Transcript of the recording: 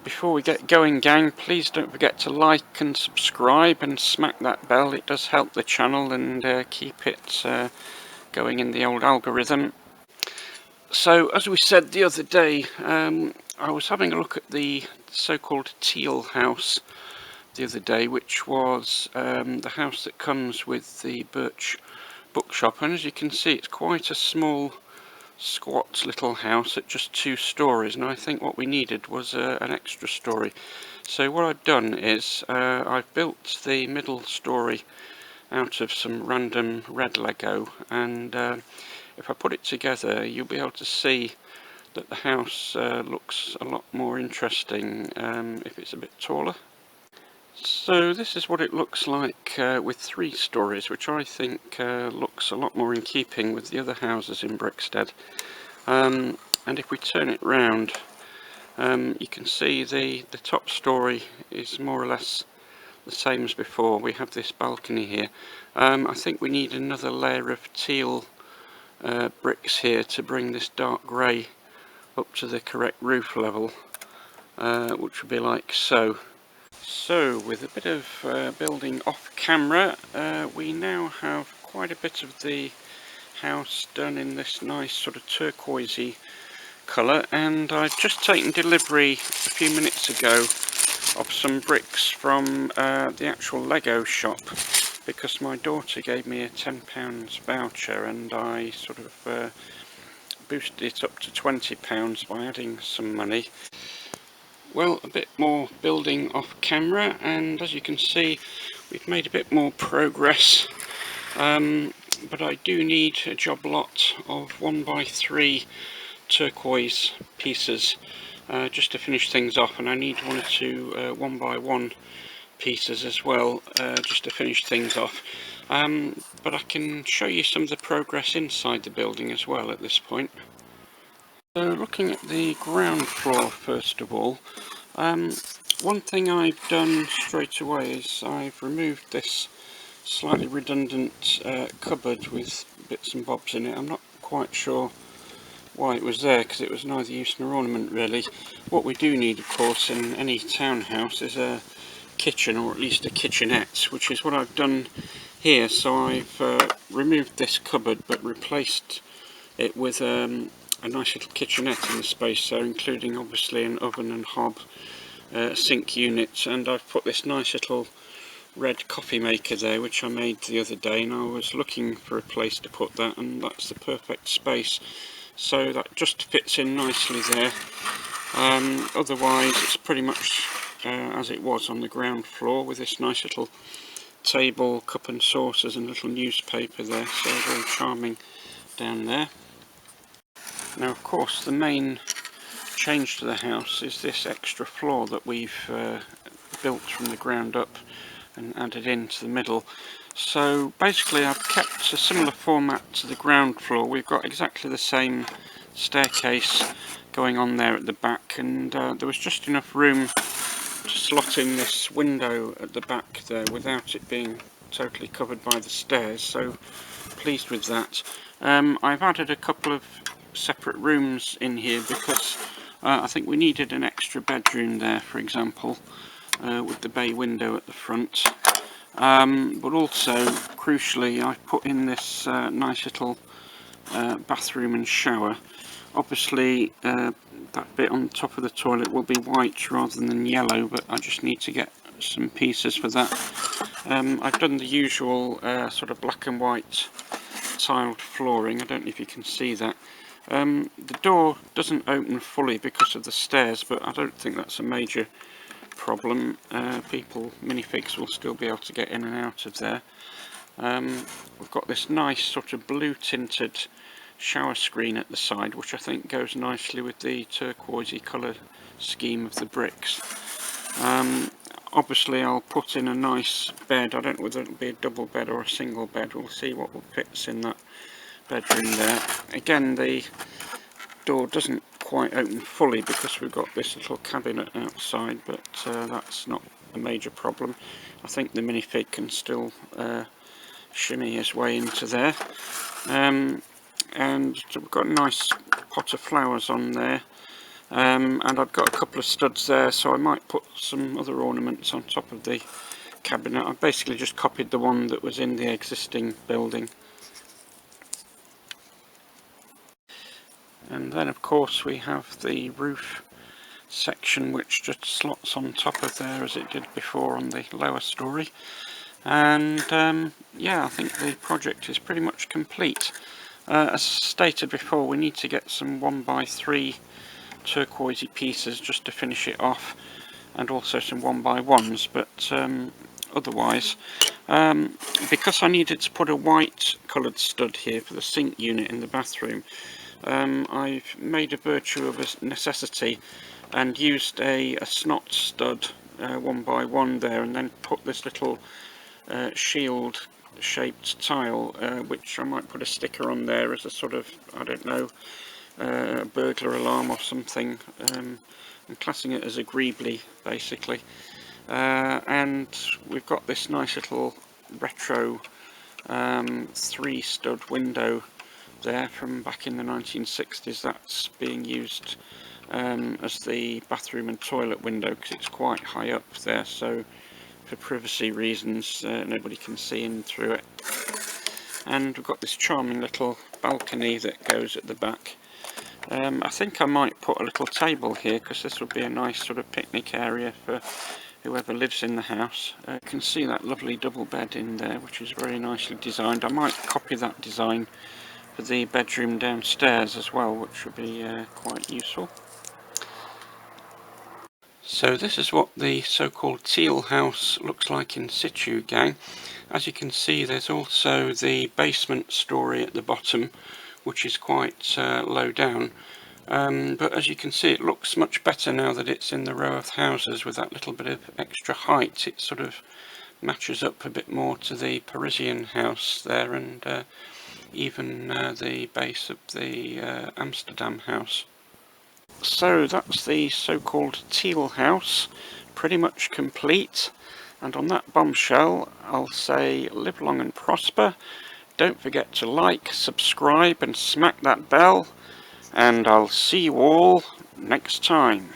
Before we get going, gang, please don't forget to like and subscribe and smack that bell. It does help the channel and keep it going in the old algorithm. So, as we said the other day, I was having a look at the so-called Teal House the other day, which was the house that comes with the Birch bookshop, and as you can see, it's quite a small, squat little house at just 2 stories, and I think what we needed was an extra story. So what I've done is I've built the middle story out of some random red Lego, and if I put it together you'll be able to see that the house looks a lot more interesting if it's a bit taller. So this is what it looks like with 3 stories, which I think looks a lot more in keeping with the other houses in Brixted. And if we turn it round, you can see the top story is more or less the same as before. We have this balcony here. I think we need another layer of teal bricks here to bring this dark grey up to the correct roof level, which would be like so. So, with a bit of building off camera, we now have quite a bit of the house done in this nice sort of turquoisey colour, and I've just taken delivery a few minutes ago of some bricks from the actual Lego shop, because my daughter gave me a £10 voucher and I sort of boosted it up to £20 by adding some money. Well, a bit more building off camera, and as you can see we've made a bit more progress, but I do need a job lot of 1x3 turquoise pieces just to finish things off, and I need 1 or 2 1x1 pieces as well just to finish things off, but I can show you some of the progress inside the building as well at this point. So, looking at the ground floor first of all, one thing I've done straight away is I've removed this slightly redundant cupboard with bits and bobs in it. I'm not quite sure why it was there, because it was neither use nor ornament really. What we do need, of course, in any townhouse is a kitchen, or at least a kitchenette, which is what I've done here. So I've removed this cupboard but replaced it with a nice little kitchenette in the space there, including obviously an oven and hob, sink unit, and I've put this nice little red coffee maker there which I made the other day, and I was looking for a place to put that, and that's the perfect space, so that just fits in nicely there. Otherwise it's pretty much as it was on the ground floor, with this nice little table, cup and saucers and a little newspaper there, so very charming down there. Now, of course, the main change to the house is this extra floor that we've built from the ground up and added into the middle. So basically I've kept a similar format to the ground floor. We've got exactly the same staircase going on there at the back, and there was just enough room to slot in this window at the back there without it being totally covered by the stairs, so pleased with that. I've added a couple of separate rooms in here because I think we needed an extra bedroom there, for example, with the bay window at the front, but also crucially I've put in this nice little bathroom and shower. Obviously that bit on the top of the toilet will be white rather than yellow, but I just need to get some pieces for that. I've done the usual sort of black and white tiled flooring. I don't know if you can see that. The door doesn't open fully because of the stairs, but I don't think that's a major problem. Minifigs will still be able to get in and out of there. We've got this nice sort of blue tinted shower screen at the side, which I think goes nicely with the turquoisey colour scheme of the bricks. Obviously I'll put in a nice bed. I don't know whether it'll be a double bed or a single bed. We'll see what fits in that bedroom there. Again, the door doesn't quite open fully because we've got this little cabinet outside, but that's not a major problem. I think the minifig can still shimmy his way into there. And we've got a nice pot of flowers on there and I've got a couple of studs there, so I might put some other ornaments on top of the cabinet. I've basically just copied the one that was in the existing building. And then of course we have the roof section, which just slots on top of there as it did before on the lower story. And yeah, I think the project is pretty much complete. As stated before, we need to get some 1x3 turquoisey pieces just to finish it off, and also some 1x1s, but otherwise, because I needed to put a white coloured stud here for the sink unit in the bathroom, I've made a virtue of a necessity and used a SNOT stud 1x1 there, and then put this little shield shaped tile, which I might put a sticker on there as a sort of, I don't know, burglar alarm or something. I'm classing it as a greebly basically, and we've got this nice little retro 3 stud window there from back in the 1960s. That's being used as the bathroom and toilet window because it's quite high up there, so for privacy reasons nobody can see in through it. And we've got this charming little balcony that goes at the back. I think I might put a little table here because this would be a nice sort of picnic area for whoever lives in the house. You can see that lovely double bed in there, which is very nicely designed. I might copy that design for the bedroom downstairs as well, which would be quite useful. So this is what the so-called Teal House looks like in situ, gang. As you can see, there's also the basement story at the bottom, which is quite low down. But as you can see, it looks much better now that it's in the row of houses with that little bit of extra height. It sort of matches up a bit more to the Parisian house there, and even the base of the Amsterdam house. So that's the so-called Teal House, pretty much complete. And on that bombshell, I'll say live long and prosper. Don't forget to like, subscribe and smack that bell. And I'll see you all next time.